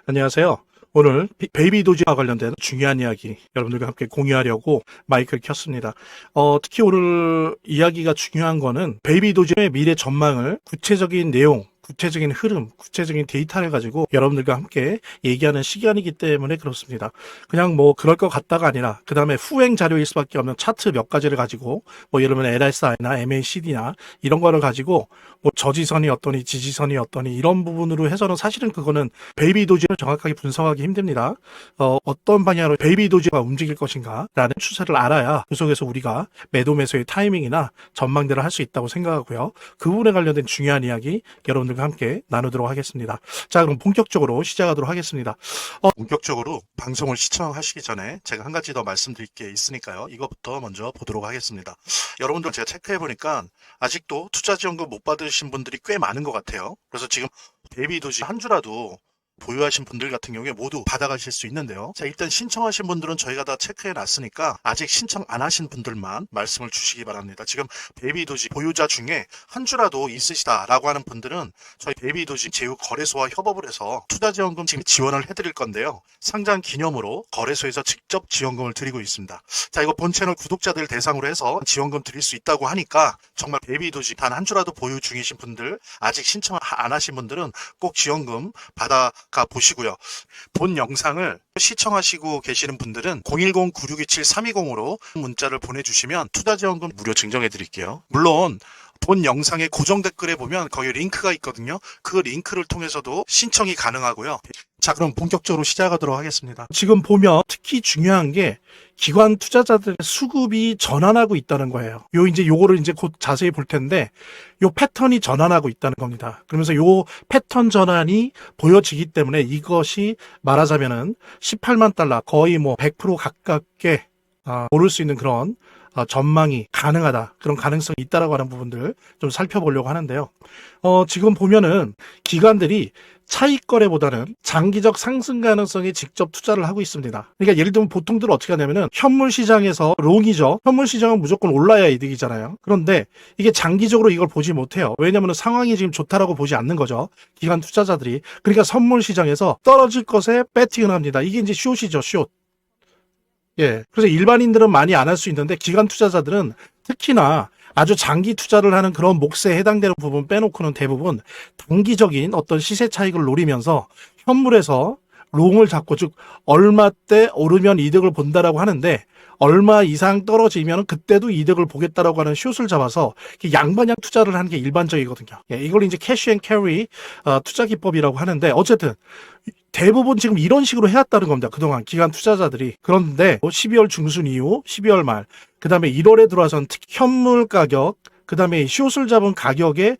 안녕하세요. 오늘 베이비 도지와 관련된 중요한 이야기 여러분들과 함께 공유하려고 마이크를 켰습니다. 특히 오늘 이야기가 중요한 거는 베이비 도지의 미래 전망을 구체적인 내용, 구체적인 흐름, 구체적인 데이터를 가지고 여러분들과 함께 얘기하는 시간이기 때문에 그렇습니다. 그냥 뭐 그럴 것 같다가 아니라 그 다음에 후행 자료일 수밖에 없는 차트 몇 가지를 가지고 뭐 예를 들면 LSI나 MACD나 이런 거를 가지고 뭐 저지선이 어떠니 지지선이 어떠니 이런 부분으로 해서는 사실은 그거는 베이비 도지를 정확하게 분석하기 힘듭니다. 어떤 방향으로 베이비 도지가 움직일 것인가 라는 추세를 알아야 그 속에서 우리가 매도 매수의 타이밍이나 전망대를 할 수 있다고 생각하고요. 그 부분에 관련된 중요한 이야기 여러분들과 함께 나누도록 하겠습니다. 자, 그럼 본격적으로 시작하도록 하겠습니다. 본격적으로 방송을 시청하시기 전에 제가 한 가지 더 말씀드릴 게 있으니까요. 이것부터 먼저 보도록 하겠습니다. 여러분들 제가 체크해보니까 아직도 투자지원금 못 받으신 분들이 꽤 많은 것 같아요. 그래서 지금 베이비 도지 한 주라도 보유하신 분들 같은 경우에 모두 받아가실 수 있는데요. 자, 일단 신청하신 분들은 저희가 다 체크해 놨으니까 아직 신청 안 하신 분들만 말씀을 주시기 바랍니다. 지금 베이비도지 보유자 중에 한 주라도 있으시다라고 하는 분들은 저희 베이비도지 제휴거래소와 협업을 해서 투자지원금 지금 지원을 해드릴 건데요. 상장 기념으로 거래소에서 직접 지원금을 드리고 있습니다. 자, 이거 본 채널 구독자들 대상으로 해서 지원금 드릴 수 있다고 하니까 정말 베이비도지 단 한 주라도 보유 중이신 분들, 아직 신청 안 하신 분들은 꼭 지원금 받아 가 보시고요. 본 영상을 시청하시고 계시는 분들은 010-9627-320으로 문자를 보내주시면 투자지원금 무료 증정해 드릴게요. 물론 본 영상의 고정 댓글에 보면 거기 링크가 있거든요. 그 링크를 통해서도 신청이 가능하고요. 자, 그럼 본격적으로 시작하도록 하겠습니다. 지금 보면 특히 중요한 게 기관 투자자들의 수급이 전환하고 있다는 거예요. 요거를 이제 곧 자세히 볼 텐데, 요 패턴이 전환하고 있다는 겁니다. 그러면서 요 패턴 전환이 보여지기 때문에 이것이 말하자면은 18만 달러, 거의 뭐 100% 가깝게 오를 수 있는 그런 전망이 가능하다. 그런 가능성이 있다라고 하는 부분들 좀 살펴보려고 하는데요. 지금 보면은 기관들이 차익 거래보다는 장기적 상승 가능성에 직접 투자를 하고 있습니다. 그러니까 예를 들면 보통들 어떻게 하냐면은 현물 시장에서 롱이죠. 현물 시장은 무조건 올라야 이득이잖아요. 그런데 이게 장기적으로 이걸 보지 못해요. 왜냐하면 상황이 지금 좋다라고 보지 않는 거죠. 기관 투자자들이. 그러니까 선물 시장에서 떨어질 것에 배팅을 합니다. 이게 이제 숏이죠, 숏. 예. 그래서 일반인들은 많이 안 할 수 있는데 기관 투자자들은 특히나 아주 장기 투자를 하는 그런 몫에 해당되는 부분 빼놓고는 대부분 단기적인 어떤 시세 차익을 노리면서 현물에서 롱을 잡고, 즉 얼마 때 오르면 이득을 본다라고 하는데 얼마 이상 떨어지면 그때도 이득을 보겠다라고 하는 숏을 잡아서 양방향 투자를 하는 게 일반적이거든요. 예, 이걸 이제 캐시 앤 캐리 투자 기법이라고 하는데, 어쨌든 대부분 지금 이런 식으로 해왔다는 겁니다. 그동안 기관 투자자들이. 그런데 12월 중순 이후 12월 말, 그 다음에 1월에 들어와서는 특히 현물 가격, 그 다음에 숏을 잡은 가격의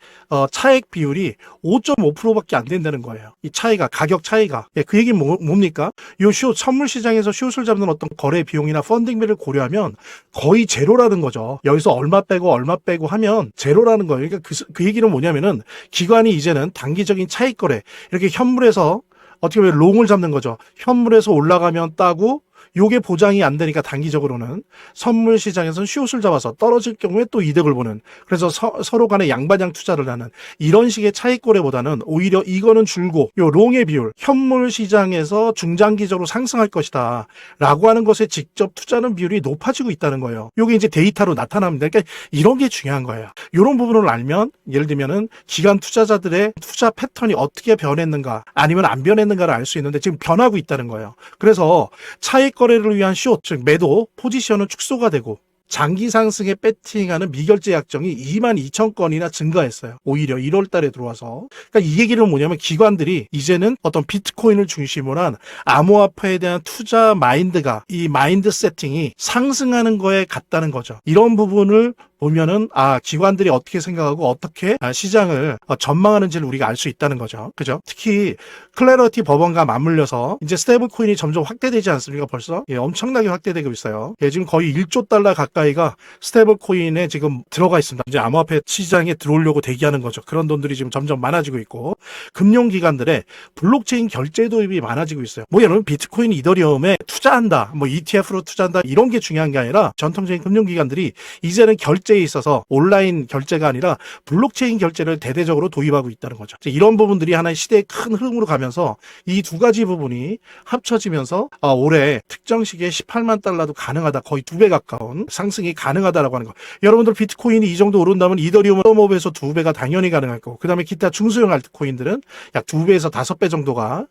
차익 비율이 5.5%밖에 안 된다는 거예요. 이 차이가, 가격 차이가. 예, 그 얘기는 뭡니까? 요 숏, 선물 시장에서 숏을 잡는 어떤 거래 비용이나 펀딩비를 고려하면 거의 제로라는 거죠. 여기서 얼마 빼고 하면 제로라는 거예요. 그러니까 그 얘기는 뭐냐면은 기관이 이제는 단기적인 차익 거래, 이렇게 현물에서 어떻게 보면 롱을 잡는 거죠. 현물에서 올라가면 따고, 요게 보장이 안 되니까 단기적으로는 선물 시장에서는 숏을 잡아서 떨어질 경우에 또 이득을 보는, 그래서 서로 간에 양반양 투자를 하는 이런 식의 차익 거래보다는 오히려 이거는 줄고 요 롱의 비율, 현물 시장에서 중장기적으로 상승할 것이다 라고 하는 것에 직접 투자하는 비율이 높아지고 있다는 거예요. 요게 이제 데이터로 나타납니다. 그러니까 이런 게 중요한 거예요. 이런 부분을 알면, 예를 들면은 기관 투자자들의 투자 패턴이 어떻게 변했는가 아니면 안 변했는가를 알 수 있는데 지금 변하고 있다는 거예요. 그래서 차익 거래를 위한 숏, 즉 매도 포지션은 축소가 되고 장기 상승에 배팅하는 미결제 약정이 22,000건이나 증가했어요. 오히려 1월 달에 들어와서. 그러니까 이 얘기는 뭐냐면 기관들이 이제는 어떤 비트코인을 중심으로 한 암호화폐에 대한 투자 마인드가, 이 마인드 세팅이 상승하는 거에 같다는 거죠. 이런 부분을 보면은 기관들이 어떻게 생각하고 어떻게 시장을 전망하는지를 우리가 알 수 있다는 거죠. 그죠? 특히 클래러티 법원과 맞물려서 이제 스테이블 코인이 점점 확대되지 않습니까? 벌써 엄청나게 확대되고 있어요. 지금 거의 1조 달러 가까이가 스테이블 코인에 지금 들어가 있습니다. 이제 암호화폐 시장에 들어오려고 대기하는 거죠. 그런 돈들이 지금 점점 많아지고 있고, 금융기관들의 블록체인 결제 도입이 많아지고 있어요. 뭐 예를 들면 비트코인, 이더리움에 투자한다, 뭐 ETF로 투자한다, 이런 게 중요한 게 아니라 전통적인 금융기관들이 이제는 결제 결제에 있어서 온라인 결제가 아니라 블록체인 결제를 대대적으로 도입하고 있다는 거죠. 이런 부분들이 하나의 시대의 큰 흐름으로 가면서 이 두 가지 부분이 합쳐지면서 올해 특정 시기에 18만 달러도 가능하다. 거의 2배 가까운 상승이 가능하다라고 하는 거. 여러분들 비트코인이 이 정도 오른다면 이더리움은 썸업에서 2배가 당연히 가능할 거고, 그 다음에 기타 중소형 알트코인들은 약 2배에서 5배 정도가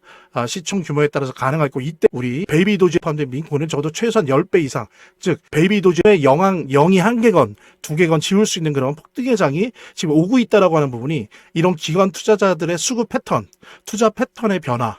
시총 규모에 따라서 가능할 거고, 이때 우리 베이비 도지 포함된 민코인은 적어도 최소한 10배 이상, 즉 베이비 도지의 0이 1개건 2개건 지울 수 있는 그런 폭등의 장이 지금 오고 있다라고 하는 부분이, 이런 기관 투자자들의 수급 패턴, 투자 패턴의 변화,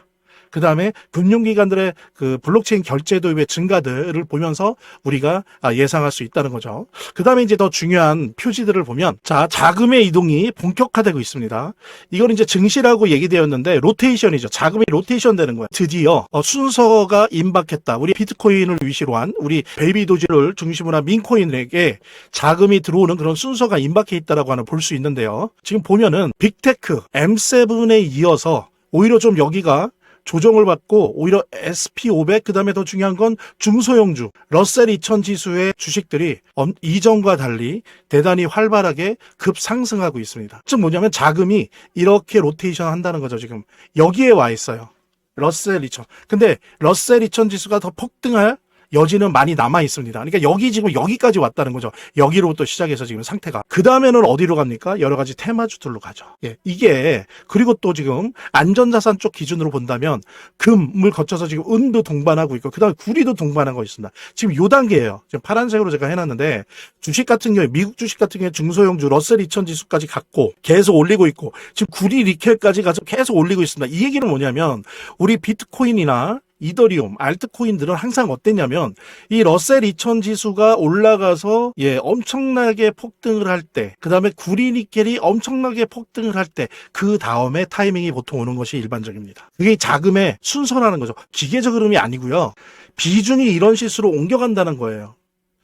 그 다음에 금융기관들의 그 블록체인 결제 도입의 증가들을 보면서 우리가 예상할 수 있다는 거죠. 그 다음에 이제 더 중요한 표지들을 보면, 자, 자금의 이동이 본격화되고 있습니다. 이건 이제 증시라고 얘기되었는데 로테이션이죠. 자금이 로테이션 되는 거예요. 드디어 순서가 임박했다. 우리 비트코인을 위시로 한 우리 베이비 도지를 중심으로 한 민코인에게 자금이 들어오는 그런 순서가 임박해 있다라고 하는 볼 수 있는데요. 지금 보면은 빅테크 M7에 이어서 오히려 좀 여기가 조정을 받고 오히려 SP500, 그 다음에 더 중요한 건 중소형주 러셀 2000 지수의 주식들이 이전과 달리 대단히 활발하게 급상승하고 있습니다. 즉 뭐냐면 자금이 이렇게 로테이션 한다는 거죠. 지금 여기에 와 있어요. 러셀 2000. 근데 러셀 2000 지수가 더 폭등할 여지는 많이 남아 있습니다. 그러니까 여기 지금 여기까지 왔다는 거죠. 여기로부터 시작해서 지금 상태가. 그 다음에는 어디로 갑니까? 여러 가지 테마주들로 가죠. 예, 이게 그리고 또 지금 안전자산 쪽 기준으로 본다면 금을 거쳐서 지금 은도 동반하고 있고, 그 다음에 구리도 동반하고 있습니다. 지금 요 단계예요. 지금 파란색으로 제가 해놨는데, 주식 같은 경우에 미국 주식 같은 경우에 중소형주 러셀 2000 지수까지 갔고 계속 올리고 있고, 지금 구리 리켈까지 가서 계속 올리고 있습니다. 이 얘기는 뭐냐면 우리 비트코인이나 이더리움, 알트코인들은 항상 어땠냐면 이 러셀 2000 지수가 올라가서 엄청나게 폭등을 할 때, 그 다음에 구리 니켈이 엄청나게 폭등을 할 때, 그 다음에 타이밍이 보통 오는 것이 일반적입니다. 그게 자금의 순서라는 거죠. 기계적 흐름이 아니고요. 비중이 이런 시수로 옮겨간다는 거예요.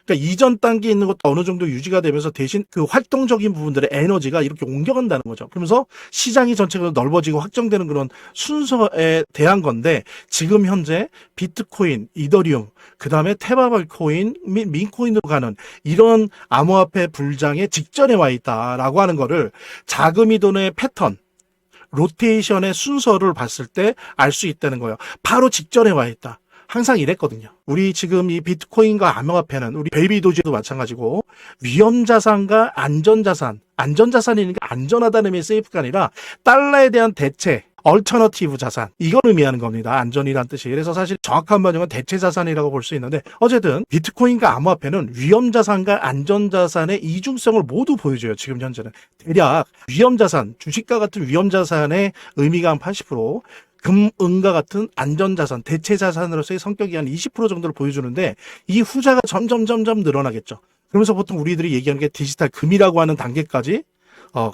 그러니까 이전 단계에 있는 것도 어느 정도 유지가 되면서 대신 그 활동적인 부분들의 에너지가 이렇게 옮겨간다는 거죠. 그러면서 시장이 전체적으로 넓어지고 확정되는 그런 순서에 대한 건데, 지금 현재 비트코인, 이더리움, 그 다음에 테마벌코인 및 민코인으로 가는 이런 암호화폐 불장의 직전에 와 있다라고 하는 거를 자금 이동의 패턴, 로테이션의 순서를 봤을 때 알 수 있다는 거예요. 바로 직전에 와 있다. 항상 이랬거든요. 우리 지금 이 비트코인과 암호화폐는 우리 베이비 도지도 마찬가지고, 위험자산과 안전자산, 안전자산이니까 안전하다는 의미의 세이프가 아니라 달러에 대한 대체, 얼터너티브 자산, 이걸 의미하는 겁니다. 안전이란 뜻이. 그래서 사실 정확한 번역은 대체 자산이라고 볼 수 있는데, 어쨌든 비트코인과 암호화폐는 위험자산과 안전자산의 이중성을 모두 보여줘요. 지금 현재는 대략 위험자산, 주식과 같은 위험자산의 의미가 한 80%, 금, 은과 같은 안전자산, 대체자산으로서의 성격이 한 20% 정도를 보여주는데, 이 후자가 점점 늘어나겠죠. 그러면서 보통 우리들이 얘기하는 게 디지털 금이라고 하는 단계까지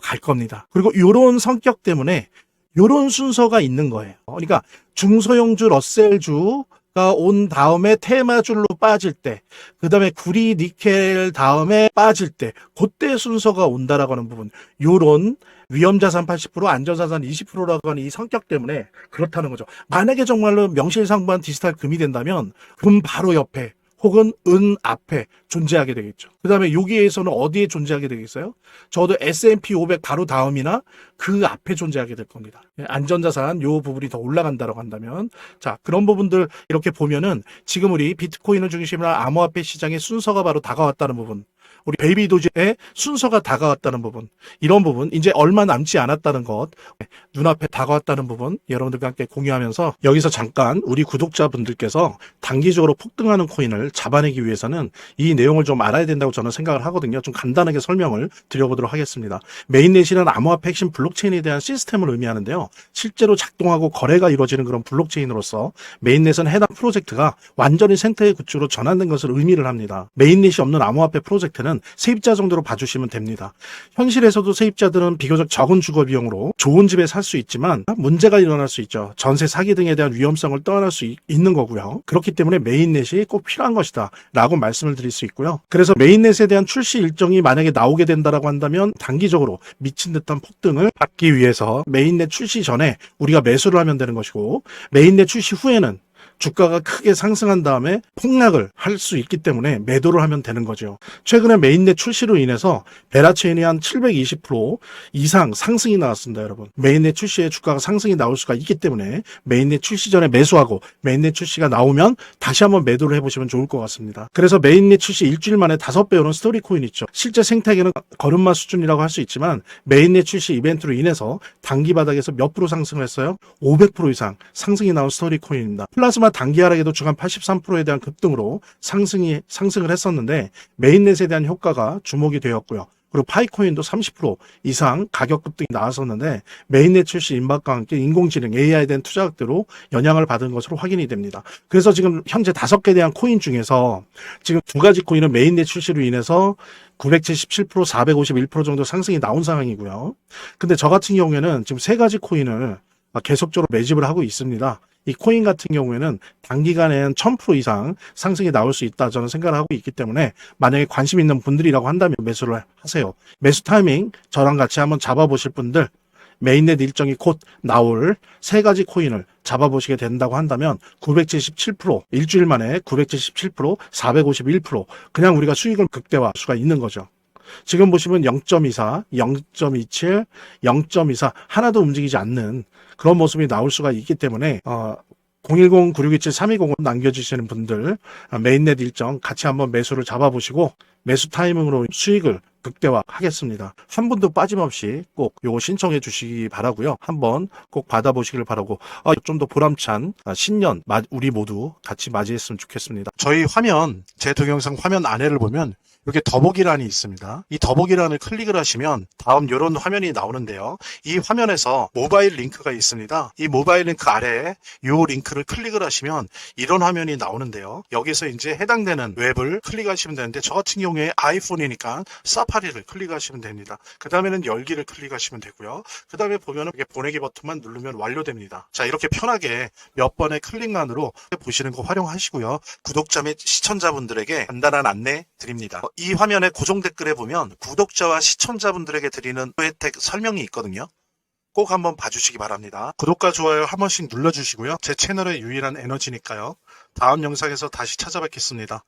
갈 겁니다. 그리고 이런 성격 때문에 이런 순서가 있는 거예요. 그러니까 중소형주 러셀주가 온 다음에 테마줄로 빠질 때, 그 다음에 구리 니켈 다음에 빠질 때, 그때 순서가 온다라고 하는 부분, 요런 위험자산 80%, 안전자산 20%라고 하는 이 성격 때문에 그렇다는 거죠. 만약에 정말로 명실상부한 디지털 금이 된다면 금 바로 옆에 혹은 은 앞에 존재하게 되겠죠. 그 다음에 여기에서는 어디에 존재하게 되겠어요? 저도 S&P 500 바로 다음이나 그 앞에 존재하게 될 겁니다. 안전자산 요 부분이 더 올라간다고 한다면, 자, 그런 부분들 이렇게 보면은 지금 우리 비트코인을 중심으로 한 암호화폐 시장의 순서가 바로 다가왔다는 부분, 우리 베이비 도지의 순서가 다가왔다는 부분, 이런 부분, 이제 얼마 남지 않았다는 것, 눈앞에 다가왔다는 부분 여러분들과 함께 공유하면서, 여기서 잠깐 우리 구독자분들께서 단기적으로 폭등하는 코인을 잡아내기 위해서는 이 내용을 좀 알아야 된다고 저는 생각을 하거든요. 좀 간단하게 설명을 드려보도록 하겠습니다. 메인넷이란 암호화폐 핵심 블록체인에 대한 시스템을 의미하는데요. 실제로 작동하고 거래가 이루어지는 그런 블록체인으로서 메인넷은 해당 프로젝트가 완전히 생태계 구축으로 전환된 것을 의미를 합니다. 메인넷이 없는 암호화폐 프로젝트는 세입자 정도로 봐주시면 됩니다. 현실에서도 세입자들은 비교적 적은 주거 비용으로 좋은 집에 살 수 있지만 문제가 일어날 수 있죠. 전세 사기 등에 대한 위험성을 떠안을 수 있는 거고요. 그렇기 때문에 메인넷이 꼭 필요한 것이다 라고 말씀을 드릴 수 있고요. 그래서 메인넷에 대한 출시 일정이 만약에 나오게 된다라고 한다면 단기적으로 미친 듯한 폭등을 받기 위해서 메인넷 출시 전에 우리가 매수를 하면 되는 것이고, 메인넷 출시 후에는 주가가 크게 상승한 다음에 폭락을 할 수 있기 때문에 매도를 하면 되는 거죠. 최근에 메인넷 출시로 인해서 베라체인이 한 720% 이상 상승이 나왔습니다, 여러분. 메인넷 출시에 주가가 상승이 나올 수가 있기 때문에 메인넷 출시 전에 매수하고 메인넷 출시가 나오면 다시 한번 매도를 해보시면 좋을 것 같습니다. 그래서 메인넷 출시 일주일 만에 5배 오른 스토리코인 있죠. 실제 생태계는 걸음마 수준이라고 할 수 있지만 메인넷 출시 이벤트로 인해서 단기 바닥에서 몇 프로 상승을 했어요? 500% 이상 상승이 나온 스토리코인입니다. 플라즈마 단기 하락에도 주간 83%에 대한 급등으로 상승을 했었는데 메인넷에 대한 효과가 주목이 되었고요. 그리고 파이코인도 30% 이상 가격 급등이 나왔었는데 메인넷 출시 임박과 함께 인공지능 AI에 대한 투자額대로 영향을 받은 것으로 확인이 됩니다. 그래서 지금 현재 5개 대한 코인 중에서 지금 2가지 코인은 메인넷 출시로 인해서 977%, 451% 정도 상승이 나온 상황이고요. 근데 저 같은 경우에는 지금 3가지 코인을 계속적으로 매집을 하고 있습니다. 이 코인 같은 경우에는 단기간에는 1000% 이상 상승이 나올 수 있다 저는 생각을 하고 있기 때문에 만약에 관심 있는 분들이라고 한다면 매수를 하세요. 매수 타이밍 저랑 같이 한번 잡아보실 분들 메인넷 일정이 곧 나올 3가지 코인을 잡아보시게 된다고 한다면 977%, 일주일 만에 977%, 451% 그냥 우리가 수익을 극대화할 수가 있는 거죠. 지금 보시면 0.24, 0.27, 0.24 하나도 움직이지 않는 그런 모습이 나올 수가 있기 때문에 010-9627-320으로 남겨주시는 분들 메인넷 일정 같이 한번 매수를 잡아보시고 매수 타이밍으로 수익을 극대화하겠습니다. 한 분도 빠짐없이 꼭 요거 신청해 주시기 바라고요. 한번 꼭 받아보시길 바라고 좀 더 보람찬 신년 우리 모두 같이 맞이했으면 좋겠습니다. 저희 화면, 제 동영상 화면 안에를 보면 이렇게 더보기란이 있습니다. 이 더보기란을 클릭을 하시면 다음 이런 화면이 나오는데요. 이 화면에서 모바일 링크가 있습니다. 이 모바일 링크 아래에 이 링크를 클릭을 하시면 이런 화면이 나오는데요. 여기서 이제 해당되는 웹을 클릭하시면 되는데 저 같은 경우에 아이폰이니까 사파리를 클릭하시면 됩니다. 그 다음에는 열기를 클릭하시면 되고요. 그 다음에 보면은 이렇게 보내기 버튼만 누르면 완료됩니다. 자, 이렇게 편하게 몇 번의 클릭만으로 보시는 거 활용하시고요. 구독자 및 시청자분들에게 간단한 안내 드립니다. 이 화면에 고정 댓글에 보면 구독자와 시청자분들에게 드리는 혜택 설명이 있거든요. 꼭 한번 봐주시기 바랍니다. 구독과 좋아요 한 번씩 눌러주시고요. 제 채널의 유일한 에너지니까요. 다음 영상에서 다시 찾아뵙겠습니다.